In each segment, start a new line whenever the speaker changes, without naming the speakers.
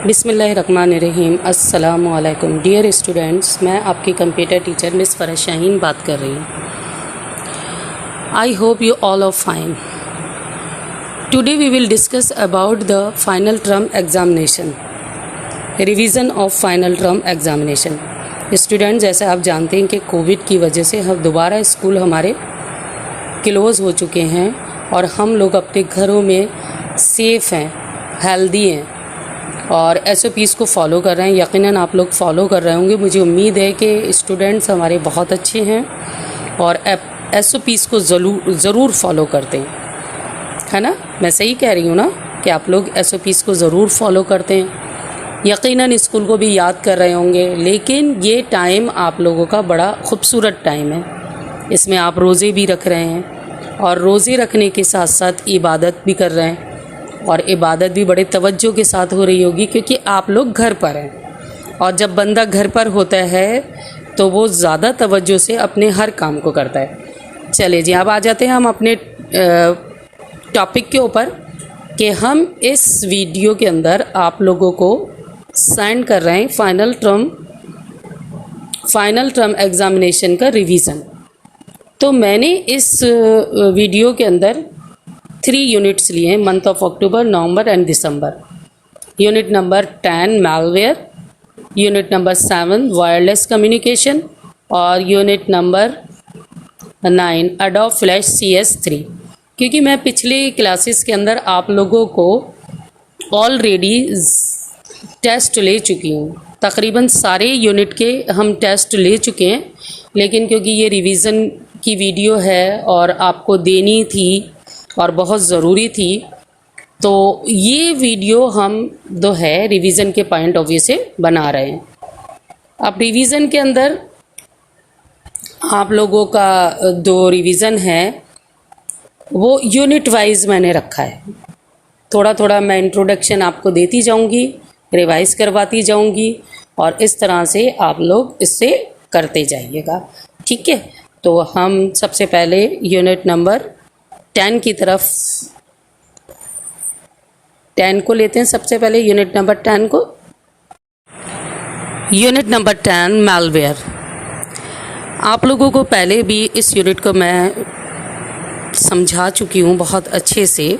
बिस्मिल्लाहिर्रहमानिर्रहीम। अस्सलामु अलैकुम डियर स्टूडेंट्स, मैं आपकी computer teacher miss Farah Shaheen बात कर रही हूँ। I hope you all are fine. Today we will discuss about the final term examination, revision of final term examination. Students, जैसे आप जानते हैं कि कोविड की वजह से हम दोबारा स्कूल हमारे क्लोज़ हो चुके हैं और हम लोग अपने घरों में सेफ़ हैं, हेल्दी हैं और SOPs को फॉलो कर रहे हैं। यकीनन आप लोग फॉलो कर रहे होंगे। मुझे उम्मीद है कि स्टूडेंट्स हमारे बहुत अच्छे हैं और SOPs को ज़रूर फॉलो करते हैं, है ना। मैं सही कह रही हूँ ना कि आप लोग SOPs को ज़रूर फॉलो करते हैं। यकीनन स्कूल को भी याद कर रहे होंगे, लेकिन ये टाइम आप लोगों का बड़ा ख़ूबसूरत टाइम है। इसमें आप रोज़े भी रख रहे हैं और रोज़े रखने के साथ साथ इबादत भी कर रहे हैं और इबादत भी बड़े तवज्जो के साथ हो रही होगी क्योंकि आप लोग घर पर हैं। और जब बंदा घर पर होता है तो वो ज़्यादा तवज्जो से अपने हर काम को करता है। चलिए जी, अब आ जाते हैं हम अपने टॉपिक के ऊपर कि हम इस वीडियो के अंदर आप लोगों को सेंड कर रहे हैं फाइनल टर्म एग्ज़ामिनेशन का रिवीज़न। तो मैंने इस वीडियो के अंदर 3 यूनिट्स लिए हैं, month of October, November and December. Unit number 10 malware, unit number 7 wireless communication और unit number 9 Adobe Flash CS3। क्योंकि मैं पिछले क्लासेस के अंदर आप लोगों को ऑलरेडी टेस्ट ले चुकी हूँ, तकरीबन सारे यूनिट के हम टेस्ट ले चुके हैं, लेकिन क्योंकि ये रिवीज़न की वीडियो है और आपको देनी थी और बहुत ज़रूरी थी, तो ये वीडियो हम जो है रिवीज़न के पॉइंट ऑफ व्यू से बना रहे हैं। अब रिवीज़न के अंदर आप लोगों का जो रिवीज़न है वो यूनिट वाइज मैंने रखा है। थोड़ा थोड़ा मैं इंट्रोडक्शन आपको देती जाऊंगी, रिवाइज़ करवाती जाऊंगी और इस तरह से आप लोग इससे करते जाइएगा, ठीक है। तो हम सबसे पहले यूनिट नंबर 10 की तरफ 10 को लेते हैं। सबसे पहले यूनिट नंबर 10 को। Unit number 10 malware. आप लोगों को पहले भी इस यूनिट को मैं समझा चुकी हूँ बहुत अच्छे से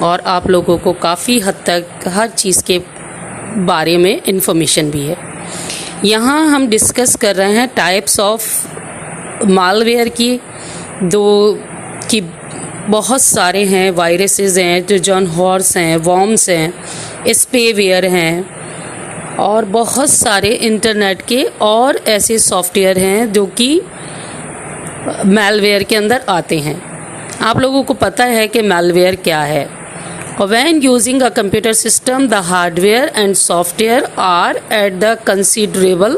और आप लोगों को काफ़ी हद तक हर चीज़ के बारे में इंफॉर्मेशन भी है। यहाँ हम डिस्कस कर रहे हैं टाइप्स ऑफ मालवेयर की बहुत सारे हैं। वायरसेस हैं, ट्रोजन हॉर्स हैं, वॉर्म्स हैं, स्पेवेयर हैं और बहुत सारे इंटरनेट के और ऐसे सॉफ्टवेयर हैं जो कि मैलवेयर के अंदर आते हैं। आप लोगों को पता है कि मैलवेयर क्या है। When using a computer system, the hardware and software are at the considerable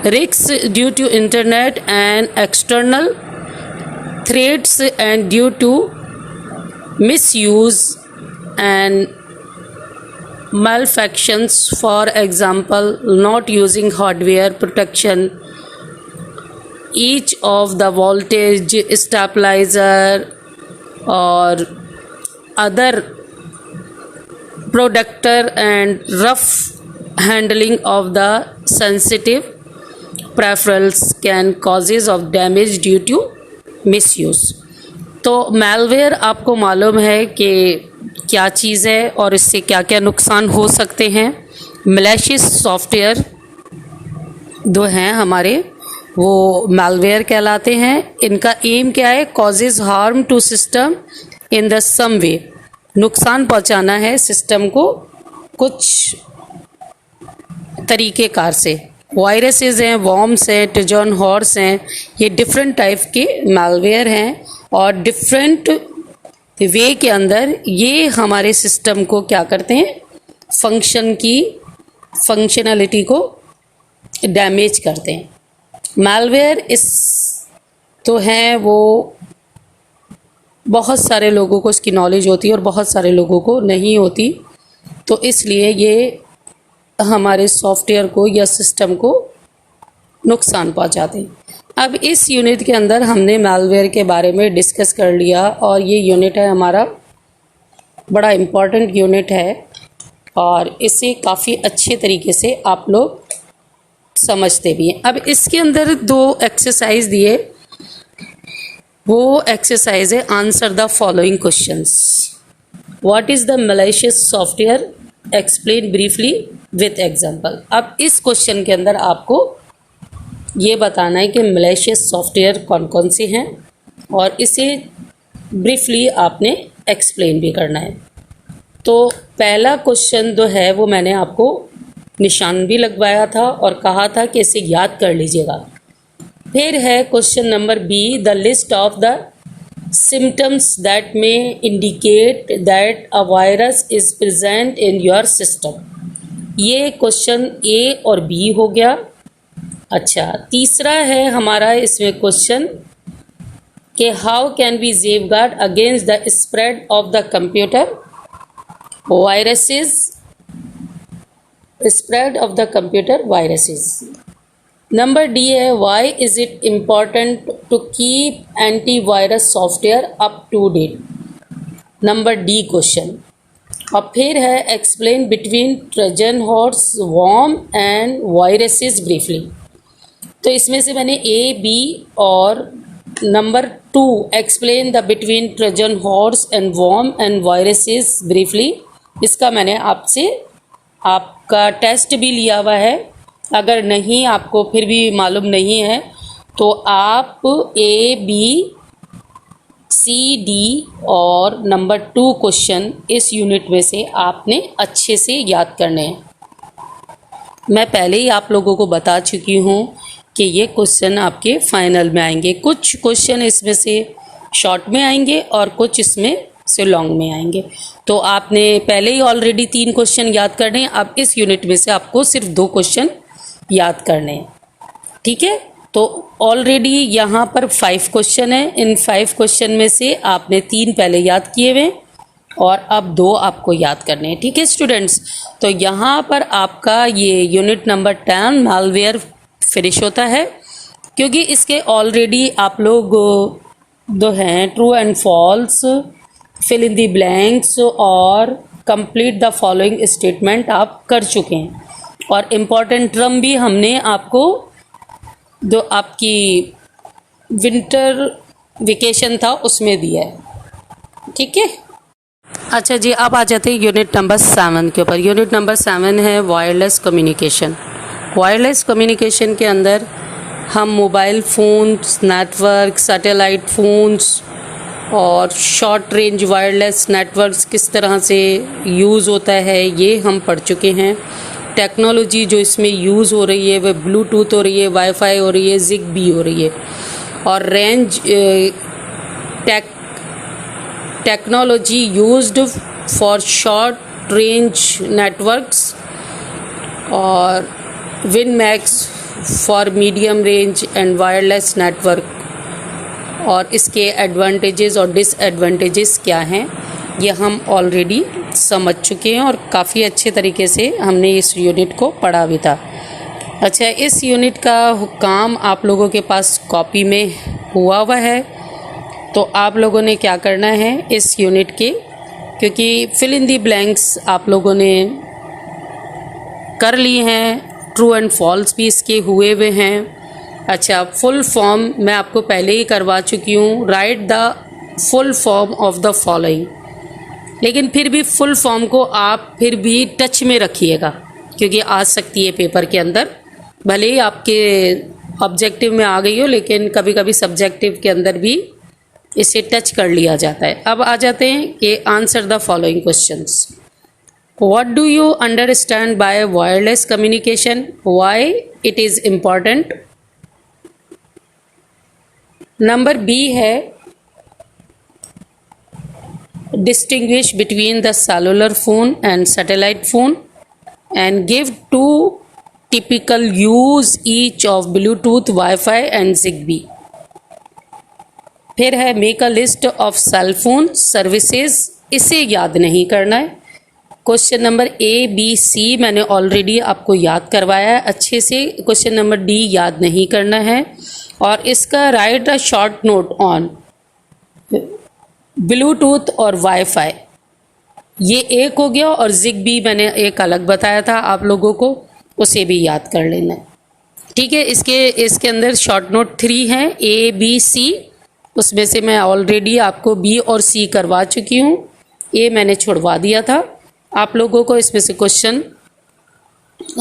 risk due to internet and external threats and due to misuse and malfunctions. For example, not using hardware protection, each of the voltage stabilizer or other protector and rough handling of the sensitive peripherals can causes of damage due to misuse। तो malware आपको मालूम है कि क्या चीज़ है और इससे क्या क्या नुकसान हो सकते हैं। मैलिशियस सॉफ्टवेयर जो हैं हमारे, वो मैलवेयर कहलाते हैं। इनका एम क्या है? Causes harm to system in the some way. नुकसान पहुंचाना है सिस्टम को कुछ तरीक़ेकार से। वायरसेस हैं, वॉर्म्स हैं, ट्रोजन हॉर्स हैं, ये डिफरेंट टाइप के मैलवेयर हैं और डिफरेंट वे के अंदर ये हमारे सिस्टम को क्या करते हैं? फंक्शनलिटी को डैमेज करते हैं। मैलवेयर इस तो हैं, वो बहुत सारे लोगों को इसकी नॉलेज होती है और बहुत सारे लोगों को नहीं होती, तो इसलिए ये हमारे सॉफ्टवेयर को या सिस्टम को नुकसान पहुंचाते हैं। अब इस यूनिट के अंदर हमने मैलवेयर के बारे में डिस्कस कर लिया और ये यूनिट है हमारा बड़ा इम्पॉर्टेंट यूनिट है और इसे काफ़ी अच्छे तरीके से आप लोग समझते भी हैं। अब इसके अंदर 2 एक्सरसाइज दिए, वो एक्सरसाइज है answer the following questions. What is the malicious software, explain briefly with example. अब इस क्वेश्चन के अंदर आपको ये बताना है कि मैलिशियस सॉफ्टवेयर कौन कौन से हैं और इसे ब्रीफली आपने एक्सप्लेन भी करना है। तो पहला क्वेश्चन जो है वो मैंने आपको निशान भी लगवाया था और कहा था कि इसे याद कर लीजिएगा। फिर है question number B, the list of the symptoms that may indicate that a virus is present in your system। ये क्वेश्चन ए और बी हो गया। अच्छा, तीसरा है हमारा इसमें क्वेश्चन कि how can be safeguard against the spread of the computer viruses, spread of the computer viruses. Number D है, why is it important to keep antivirus software up to date. Number D question. और फिर है explain between Trojan horse, worm and viruses briefly. तो इसमें से मैंने a, b और number 2 explain the between Trojan horse and worm and viruses briefly, इसका मैंने आपसे आपका टेस्ट भी लिया हुआ है। अगर नहीं आपको फिर भी मालूम नहीं है तो आप ए, बी, सी, डी और नंबर 2 क्वेश्चन इस यूनिट में से आपने अच्छे से याद करने हैं। मैं पहले ही आप लोगों को बता चुकी हूँ कि ये क्वेश्चन आपके फाइनल में आएंगे। कुछ क्वेश्चन इसमें से शॉर्ट में आएंगे और कुछ इसमें से लॉन्ग में आएंगे। तो आपने पहले ही ऑलरेडी 3 क्वेश्चन याद करने हैं। अब इस यूनिट में से आपको सिर्फ 2 क्वेश्चन याद करने हैं, ठीक है। तो ऑलरेडी यहाँ पर 5 क्वेश्चन है। इन 5 क्वेश्चन में से आपने 3 पहले याद किए हुए और अब 2 आपको याद करने हैं, ठीक है स्टूडेंट्स। तो यहाँ पर आपका ये यूनिट नंबर 10 मालवेयर फिनिश होता है, क्योंकि इसके ऑलरेडी आप लोग जो हैं true and false, fill in the blanks और कंप्लीट द फॉलोइंग स्टेटमेंट आप कर चुके हैं। और इम्पॉर्टेंट टर्म भी हमने आपको जो आपकी विंटर वेकेशन था उसमें दिया है, ठीक है। अच्छा जी, अब आ जाते हैं यूनिट नंबर 7 के ऊपर। यूनिट नंबर 7 है वायरलेस कम्युनिकेशन। वायरलेस कम्युनिकेशन के अंदर हम mobile phones, network, satellite phones और शॉर्ट रेंज वायरलेस नेटवर्क्स किस तरह से यूज़ होता है ये हम पढ़ चुके हैं। टेक्नोलॉजी जो इसमें यूज़ हो रही है वह ब्लूटूथ हो रही है, वाईफाई हो रही है, ज़िगबी हो रही है। और range technology used for short range networks और WiMAX for medium range and wireless network. और इसके एडवांटेजेस और डिसएडवांटेजेस क्या हैं ये हम ऑलरेडी समझ चुके हैं और काफ़ी अच्छे तरीके से हमने इस यूनिट को पढ़ा भी था। अच्छा, इस यूनिट का काम आप लोगों के पास कॉपी में हुआ है, तो आप लोगों ने क्या करना है इस यूनिट के, क्योंकि फिल इन दी ब्लैंक्स आप लोगों ने कर ली हैं, ट्रू एंड फॉल्स भी इसके हुए हुए हैं। अच्छा, फुल फॉर्म मैं आपको पहले ही करवा चुकी हूँ, right the full form of the following. लेकिन फिर भी फुल फॉर्म को आप फिर भी टच में रखिएगा, क्योंकि आ सकती है पेपर के अंदर। भले ही आपके ऑब्जेक्टिव में आ गई हो, लेकिन कभी कभी सब्जेक्टिव के अंदर भी इसे टच कर लिया जाता है। अब आ जाते हैं कि answer the following questions. What do you understand by wireless communication, why it is important. Number B है distinguish between the cellular phone and satellite phone and give 2 typical use each of Bluetooth, Wi-Fi and Zigbee। फिर है make a list of cell phone services, इसे याद नहीं करना है। Question number A, B, C मैंने already आपको याद करवाया है अच्छे से। क्वेश्चन नंबर डी याद नहीं करना है। और इसका right a short note on Bluetooth और वाईफाई। ये एक हो गया, और ZigBee मैंने एक अलग बताया था आप लोगों को, उसे भी याद कर लेना। ठीक है, इसके अंदर शॉर्ट नोट 3 हैं, ABC। उसमें से मैं ऑलरेडी आपको B और C करवा चुकी हूँ, A मैंने छुड़वा दिया था आप लोगों को। इसमें से क्वेश्चन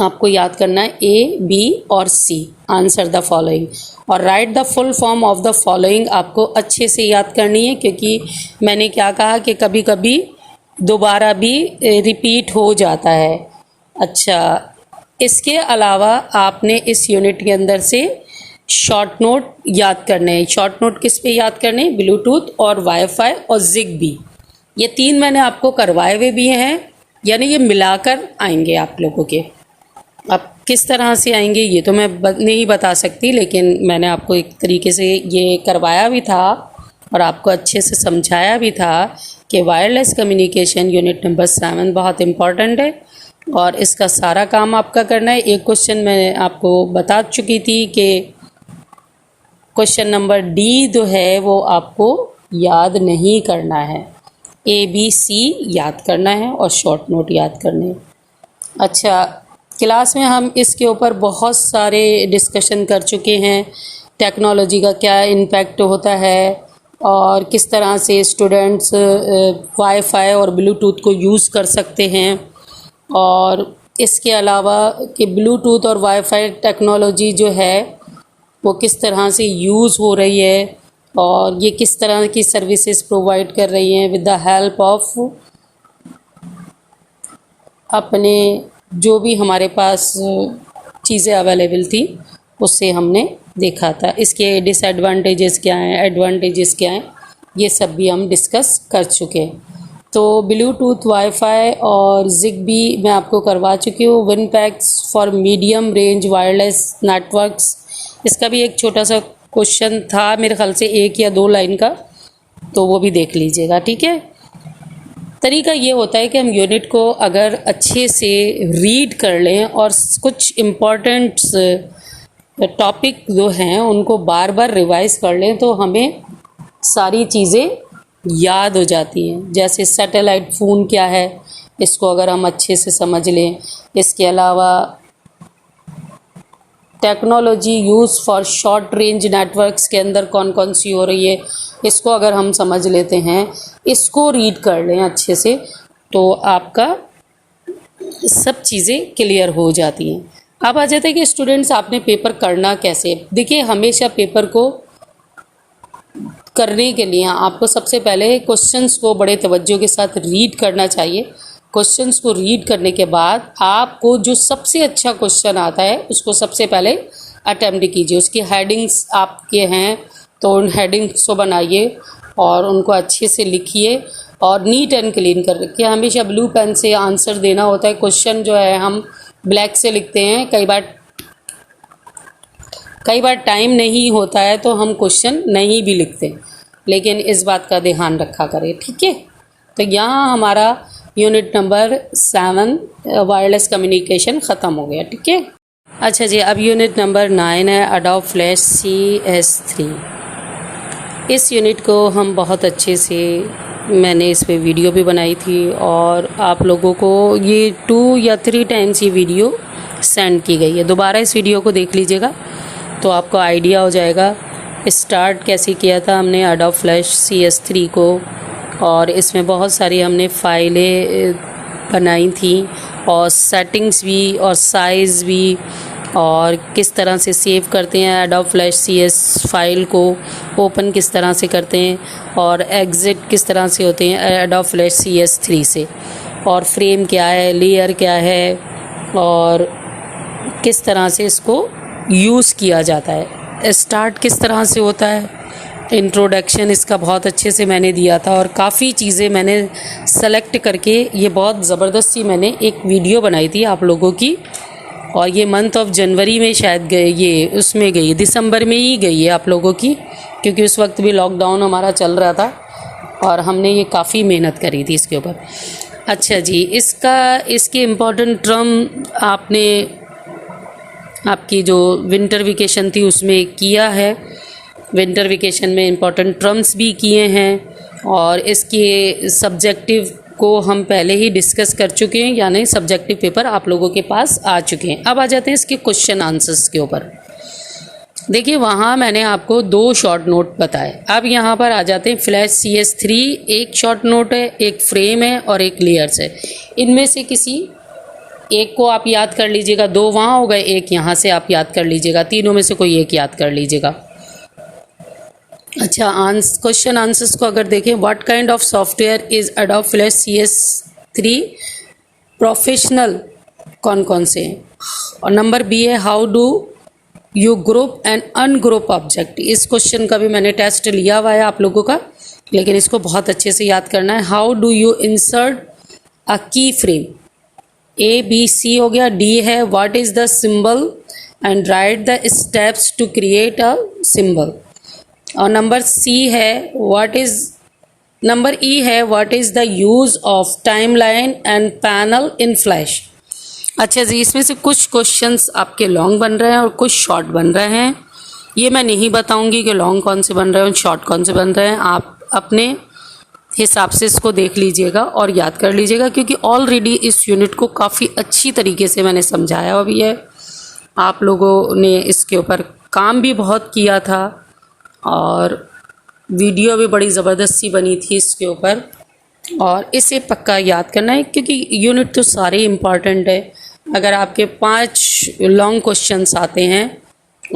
आपको याद करना है A, B और C। आंसर द फॉलोइंग और right the full form of the following आपको अच्छे से याद करनी है, क्योंकि मैंने क्या कहा कि कभी कभी दोबारा भी रिपीट हो जाता है। अच्छा, इसके अलावा आपने इस यूनिट के अंदर से शॉर्ट नोट याद करने हैं। शॉर्ट नोट किस पे याद करने हैं? ब्लूटूथ और वाईफाई और ZigBee। ये 3 मैंने आपको करवाए हुए भी हैं, यानी ये मिलाकर आएंगे आप लोगों के। अब किस तरह से आएंगे ये तो मैं नहीं बता सकती, लेकिन मैंने आपको एक तरीके से ये करवाया भी था और आपको अच्छे से समझाया भी था कि वायरलेस कम्युनिकेशन यूनिट नंबर 7 बहुत इम्पॉर्टेंट है और इसका सारा काम आपका करना है। एक क्वेश्चन मैं आपको बता चुकी थी कि क्वेश्चन नंबर D जो है वो आपको याद नहीं करना है, ABC याद करना है और शॉर्ट नोट याद करने हैं। अच्छा, क्लास में हम इसके ऊपर बहुत सारे डिस्कशन कर चुके हैं, टेक्नोलॉजी का क्या इम्पैक्ट होता है और किस तरह से स्टूडेंट्स वाईफाई और ब्लूटूथ को यूज़ कर सकते हैं, और इसके अलावा कि ब्लूटूथ और वाईफाई टेक्नोलॉजी जो है वो किस तरह से यूज़ हो रही है और ये किस तरह की सर्विसेज प्रोवाइड कर रही हैं विद द हेल्प ऑफ अपने जो भी हमारे पास चीज़ें अवेलेबल थी उससे हमने देखा था। इसके डिसएडवांटेजेस क्या हैं, एडवांटेजेस क्या हैं, ये सब भी हम डिस्कस कर चुके हैं। तो ब्लूटूथ, वाईफाई और ZigBee मैं आपको करवा चुकी हूँ। WiMAX for medium range wireless networks, इसका भी एक छोटा सा क्वेश्चन था मेरे ख्याल से 1 या 2 लाइन का, तो वो भी देख लीजिएगा। ठीक है, तरीका ये होता है कि हम यूनिट को अगर अच्छे से रीड कर लें और कुछ इम्पोर्टेंट टॉपिक जो हैं उनको बार बार रिवाइज कर लें तो हमें सारी चीज़ें याद हो जाती हैं। जैसे सैटेलाइट फ़ोन क्या है, इसको अगर हम अच्छे से समझ लें। इसके अलावा technology use for short range networks के अंदर कौन कौन सी हो रही है, इसको अगर हम समझ लेते हैं, इसको रीड कर लें अच्छे से, तो आपका सब चीज़ें क्लियर हो जाती हैं। अब आ जाते हैं कि स्टूडेंट्स आपने पेपर करना कैसे। देखिए, हमेशा पेपर को करने के लिए आपको सबसे पहले क्वेश्चंस को बड़े तवज्जो के साथ रीड करना चाहिए। क्वेश्चंस को रीड करने के बाद आपको जो सबसे अच्छा क्वेश्चन आता है उसको सबसे पहले अटेम्प्ट कीजिए। उसकी हेडिंग्स आपके हैं तो उन हेडिंग्स को बनाइए और उनको अच्छे से लिखिए और नीट एंड क्लीन कर रखिए। हमेशा ब्लू पेन से आंसर देना होता है। क्वेश्चन जो है हम ब्लैक से लिखते हैं, कई बार टाइम नहीं होता है तो हम क्वेश्चन नहीं भी लिखते, लेकिन इस बात का ध्यान रखा करें। ठीक है, तो यहाँ हमारा यूनिट नंबर 7 वायरलेस कम्युनिकेशन ख़त्म हो गया। ठीक है, अच्छा जी, अब यूनिट नंबर 9 है एडोब फ्लैश CS3। इस यूनिट को हम बहुत अच्छे से, मैंने इस पर वीडियो भी बनाई थी और आप लोगों को ये 2 या 3 टाइम्स ये वीडियो सेंड की गई है। दोबारा इस वीडियो को देख लीजिएगा तो आपको आइडिया हो जाएगा स्टार्ट कैसे किया था हमने एडोब फ्लैश CS3 को, और इसमें बहुत सारी हमने फाइलें बनाई थी और सेटिंग्स भी और साइज़ भी, और किस तरह से सेव करते हैं एडोब फ्लैश CS फाइल को, ओपन किस तरह से करते हैं और एग्ज़िट किस तरह से होते हैं एडोब फ्लैश CS3 से, और फ्रेम क्या है, लेयर क्या है और किस तरह से इसको यूज़ किया जाता है, स्टार्ट किस तरह से होता है, इंट्रोडक्शन इसका बहुत अच्छे से मैंने दिया था और काफ़ी चीज़ें मैंने सेलेक्ट करके ये बहुत ज़बरदस्ती मैंने एक वीडियो बनाई थी आप लोगों की, और ये मंथ ऑफ जनवरी में शायद गए, ये उसमें गई, दिसंबर में ही गई है आप लोगों की, क्योंकि उस वक्त भी लॉकडाउन हमारा चल रहा था और हमने ये काफ़ी मेहनत करी थी इसके ऊपर। अच्छा जी, इसके इम्पोर्टेंट टर्म आपने आपकी जो विंटर वेकेशन थी उसमें किया है। विंटर वेकेशन में इम्पोर्टेंट टर्म्स भी किए हैं और इसके सब्जेक्टिव को हम पहले ही डिस्कस कर चुके हैं, यानी सब्जेक्टिव पेपर आप लोगों के पास आ चुके हैं। अब आ जाते हैं इसके क्वेश्चन आंसर्स के ऊपर। देखिए वहाँ मैंने आपको 2 शॉर्ट नोट बताए। अब यहाँ पर आ जाते हैं फ्लैश CS3 एक शॉर्ट नोट है, एक फ्रेम है और एक लेयर्स है। इनमें से किसी एक को आप याद कर लीजिएगा, 2 वहाँ हो गए, एक यहाँ से आप याद कर लीजिएगा, तीनों में से कोई एक याद कर लीजिएगा। अच्छा, क्वेश्चन आंसर्स को अगर देखें, what kind of software is adobe Flash CS3 professional, कौन कौन से हैं। और नंबर बी है how do you group and ungroup object. इस क्वेश्चन का भी मैंने टेस्ट लिया हुआ है आप लोगों का, लेकिन इसको बहुत अच्छे से याद करना है। How do you insert a key frame, ABC हो गया। D है what is the symbol and write the steps to create a symbol. और नंबर C है नंबर E है what is the use of timeline and panel in Flash. अच्छा जी, इसमें से कुछ क्वेश्चंस आपके लॉन्ग बन रहे हैं और कुछ शॉर्ट बन रहे हैं। ये मैं नहीं बताऊंगी कि लॉन्ग कौन से बन रहे हैं और शॉर्ट कौन से बन रहे हैं। आप अपने हिसाब से इसको देख लीजिएगा और याद कर लीजिएगा, क्योंकि ऑलरेडी इस यूनिट को काफ़ी अच्छी तरीके से मैंने समझाया हुआ भी है। आप लोगों ने इसके ऊपर काम भी बहुत किया था और वीडियो भी बड़ी ज़बरदस्ती बनी थी इसके ऊपर, और इसे पक्का याद करना है क्योंकि यूनिट तो सारे इम्पॉर्टेंट है। अगर आपके 5 लॉन्ग क्वेश्चंस आते हैं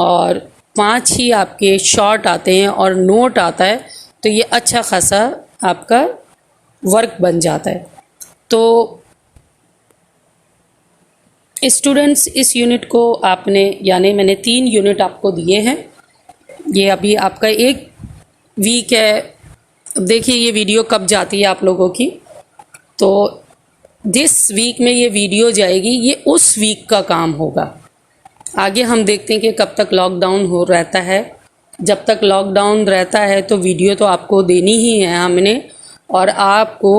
और 5 ही आपके शॉर्ट आते हैं और नोट आता है, तो ये अच्छा खासा आपका वर्क बन जाता है। तो स्टूडेंट्स, इस यूनिट को आपने, यानी मैंने 3 यूनिट आपको दिए हैं। ये अभी आपका 1 वीक है। देखिए ये वीडियो कब जाती है आप लोगों की, तो जिस वीक में ये वीडियो जाएगी ये उस वीक का काम होगा। आगे हम देखते हैं कि कब तक लॉकडाउन हो रहता है। जब तक लॉकडाउन रहता है तो वीडियो तो आपको देनी ही है हमने, और आपको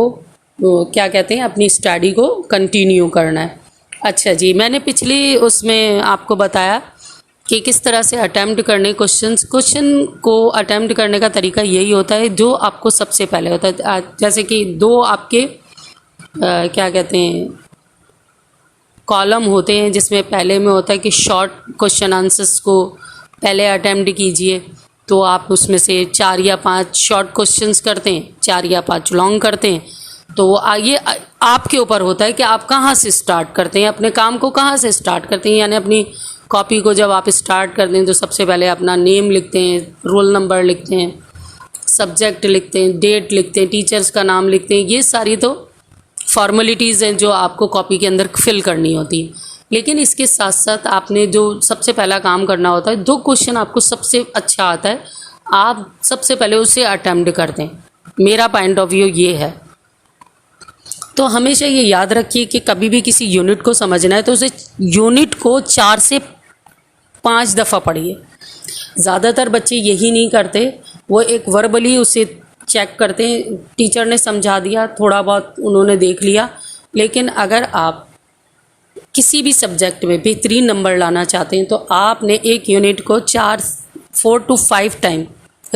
क्या कहते हैं, अपनी स्टडी को कंटिन्यू करना है। अच्छा जी, मैंने पिछली उसमें आपको बताया कि किस तरह से अटैम्प्ट करने क्वेश्चन को अटैम्प्ट करने का तरीका यही होता है जो आपको सबसे पहले होता है। जैसे कि 2 आपके क्या कहते हैं कॉलम होते हैं, जिसमें पहले में होता है कि शॉर्ट क्वेश्चन आंसर्स को पहले अटैम्प्ट कीजिए, तो आप उसमें से 4 या 5 शॉर्ट क्वेश्चंस करते हैं, 4 या 5 लॉन्ग करते हैं। तो ये आपके ऊपर होता है कि आप कहाँ से स्टार्ट करते हैं, अपने काम को कहाँ से स्टार्ट करते हैं। यानी अपनी कॉपी को जब आप स्टार्ट करते हैं तो सबसे पहले अपना नेम लिखते हैं, रोल नंबर लिखते हैं, सब्जेक्ट लिखते हैं, डेट लिखते हैं, टीचर्स का नाम लिखते हैं। ये सारी तो फॉर्मेलिटीज़ हैं जो आपको कॉपी के अंदर फिल करनी होती है। लेकिन इसके साथ साथ आपने जो सबसे पहला काम करना होता है, 2 क्वेश्चन आपको सबसे अच्छा आता है, आप सबसे पहले उसे अटैम्प्ट करते हैं। मेरा पॉइंट ऑफ व्यू ये है। तो हमेशा ये याद रखिए कि कभी भी किसी यूनिट को समझना है तो उसे यूनिट को 4 से 5 दफ़ा पढ़िए। ज़्यादातर बच्चे यही नहीं करते, वो एक वर्बली उसे चेक करते हैं, टीचर ने समझा दिया, थोड़ा बहुत उन्होंने देख लिया। लेकिन अगर आप किसी भी सब्जेक्ट में बेहतरीन नंबर लाना चाहते हैं तो आपने एक यूनिट को 4 to 5 टाइम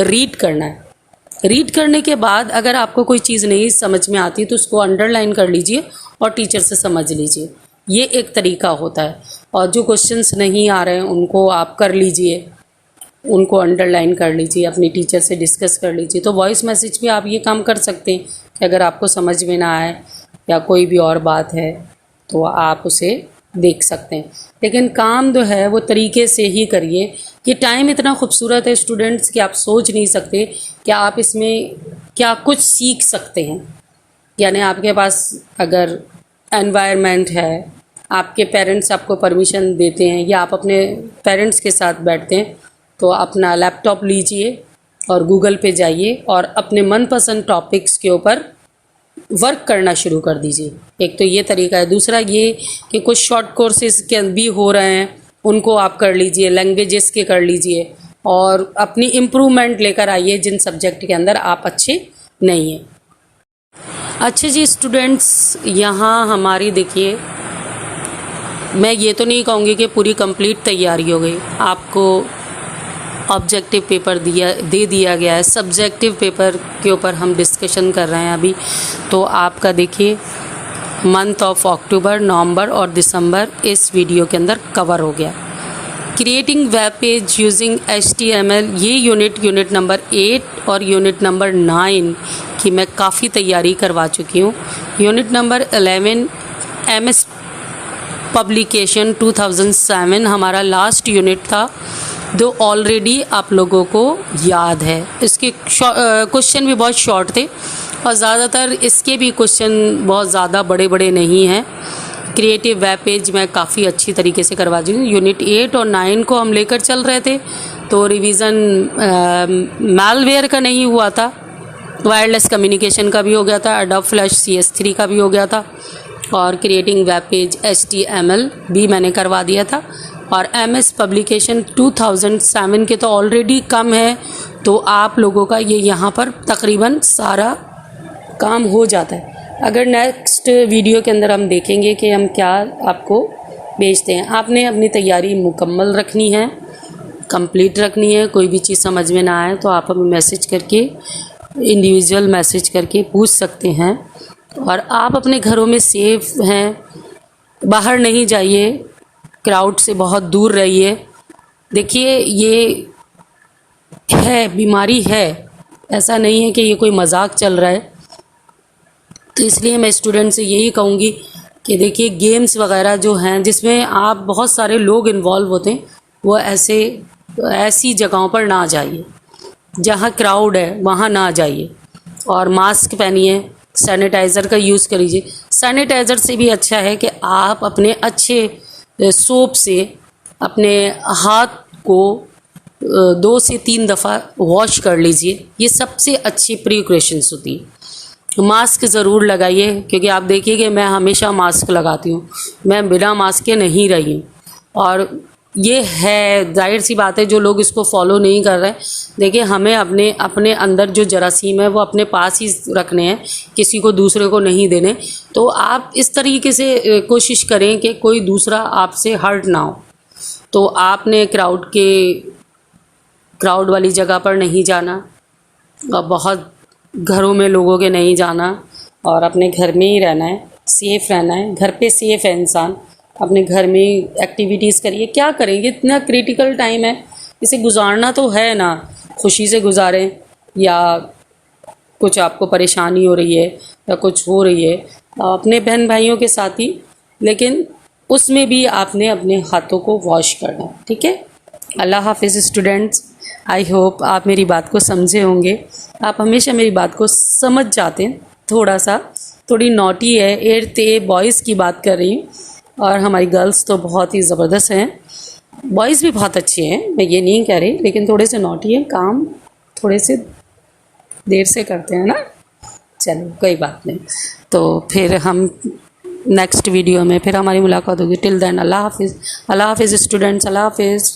रीड करना है। रीड करने के बाद अगर आपको कोई चीज़ नहीं समझ में आती तो उसको अंडरलाइन कर लीजिए और टीचर से समझ लीजिए। ये एक तरीका होता है। और जो क्वेश्चंस नहीं आ रहे हैं उनको आप कर लीजिए, उनको अंडरलाइन कर लीजिए, अपनी टीचर से डिस्कस कर लीजिए। तो वॉइस मैसेज भी आप ये काम कर सकते हैं कि अगर आपको समझ में ना आए या कोई भी और बात है तो आप उसे देख सकते हैं। लेकिन काम जो है वो तरीके से ही करिए कि टाइम इतना खूबसूरत है स्टूडेंट्स कि आप सोच नहीं सकते कि आप इसमें क्या कुछ सीख सकते हैं। यानी आपके पास अगर एनवायरनमेंट है, आपके पेरेंट्स आपको परमिशन देते हैं या आप अपने पेरेंट्स के साथ बैठते हैं, तो अपना लैपटॉप लीजिए और गूगल पे जाइए और अपने मनपसंद टॉपिक्स के ऊपर वर्क करना शुरू कर दीजिए। एक तो ये तरीका है। दूसरा ये कि कुछ शॉर्ट कोर्सेज के भी हो रहे हैं, उनको आप कर लीजिए, लैंग्वेजेस के कर लीजिए और अपनी इम्प्रूवमेंट लेकर आइए जिन सब्जेक्ट के अंदर आप अच्छे नहीं हैं। अच्छे जी स्टूडेंट्स, यहाँ हमारी देखिए, मैं ये तो नहीं कहूँगी कि पूरी कंप्लीट तैयारी हो गई। आपको ऑब्जेक्टिव पेपर दे दिया गया है। सब्जेक्टिव पेपर के ऊपर हम डिस्कशन कर रहे हैं अभी। तो आपका देखिए मंथ ऑफ अक्टूबर, नवंबर और दिसंबर इस वीडियो के अंदर कवर हो गया। Creating web page using HTML, ये यूनिट नंबर 8 और यूनिट नंबर 9 की मैं काफ़ी तैयारी करवा चुकी हूँ। यूनिट नंबर 11 MS पब्लिकेशन 2007 हमारा लास्ट यूनिट था, जो ऑलरेडी आप लोगों को याद है। इसके क्वेश्चन भी बहुत शॉर्ट थे और ज़्यादातर इसके भी क्वेश्चन बहुत ज़्यादा बड़े बड़े नहीं हैं। क्रिएटिव वेब पेज मैं काफ़ी अच्छी तरीके से करवा दी हूँ। यूनिट 8 और 9 को हम लेकर चल रहे थे, तो रिवीजन मैलवेयर का नहीं हुआ था, वायरलेस कम्युनिकेशन का भी हो गया था, एडोब फ्लैश CS3 का भी हो गया था, और क्रिएटिंग वेब पेज HTML भी मैंने करवा दिया था। और MS पब्लिकेशन 2007 के तो ऑलरेडी कम है, तो आप लोगों का ये यहाँ पर तकरीबन सारा काम हो जाता है। अगर नेक्स्ट वीडियो के अंदर हम देखेंगे कि हम क्या आपको भेजते हैं। आपने अपनी तैयारी मुकम्मल रखनी है, कंप्लीट रखनी है। कोई भी चीज़ समझ में ना आए तो आप हमें मैसेज करके, इंडिविजुअल मैसेज करके पूछ सकते हैं। और आप अपने घरों में सेफ हैं, बाहर नहीं जाइए, क्राउड से बहुत दूर रहिए। देखिए ये है, बीमारी है, ऐसा नहीं है कि ये कोई मजाक चल रहा है। तो इसलिए मैं स्टूडेंट से यही कहूँगी कि देखिए गेम्स वगैरह जो हैं जिसमें आप बहुत सारे लोग इन्वॉल्व होते हैं, वो ऐसी जगहों पर ना जाइए, जहाँ क्राउड है वहाँ ना जाइए। और मास्क पहनिए, सैनिटाइज़र का यूज़ करिए। सैनिटाइज़र से भी अच्छा है कि आप अपने अच्छे सोप से अपने हाथ को 2 से 3 दफ़ा वॉश कर लीजिए। ये सबसे अच्छी प्रिकॉशंस होती है। मास्क ज़रूर लगाइए, क्योंकि आप देखिए कि मैं हमेशा मास्क लगाती हूँ, मैं बिना मास्क के नहीं रही हूँ। और ये है जाहिर सी बात है, जो लोग इसको फॉलो नहीं कर रहे हैं, देखिए हमें अपने अंदर जो जरासीम है वो अपने पास ही रखने हैं, किसी को दूसरे को नहीं देने। तो आप इस तरीके से कोशिश करें कि कोई दूसरा आपसे हर्ट ना हो। तो आपने क्राउड वाली जगह पर नहीं जाना, और बहुत घरों में लोगों के नहीं जाना, और अपने घर में ही रहना है, सेफ़ रहना है। घर पे सेफ़ है इंसान, अपने घर में एक्टिविटीज़ करिए। क्या करेंगे, इतना क्रिटिकल टाइम है, इसे गुजारना तो है ना, खुशी से गुजारें, या कुछ आपको परेशानी हो रही है या कुछ हो रही है अपने बहन भाइयों के साथ ही, लेकिन उसमें भी आपने अपने हाथों को वॉश करना है। ठीक है। अल्लाह हाफिज़ स्टूडेंट्स। आई होप आप मेरी बात को समझे होंगे। आप हमेशा मेरी बात को समझ जाते हैं। थोड़ी नॉटी है, 8th A बॉयज़ की बात कर रही हूँ, और हमारी गर्ल्स तो बहुत ही ज़बरदस्त हैं, बॉयज़ भी बहुत अच्छे हैं, मैं ये नहीं कह रही, लेकिन थोड़े से नॉटी हैं, काम थोड़े से देर से करते हैं ना। चलो कोई बात नहीं, तो फिर हम नेक्स्ट वीडियो में फिर हमारी मुलाकात होगी। टिल देन अल्लाह हाफिज़। अल्लाह हाफिज़ स्टूडेंट्स, अल्लाह हाफिज़।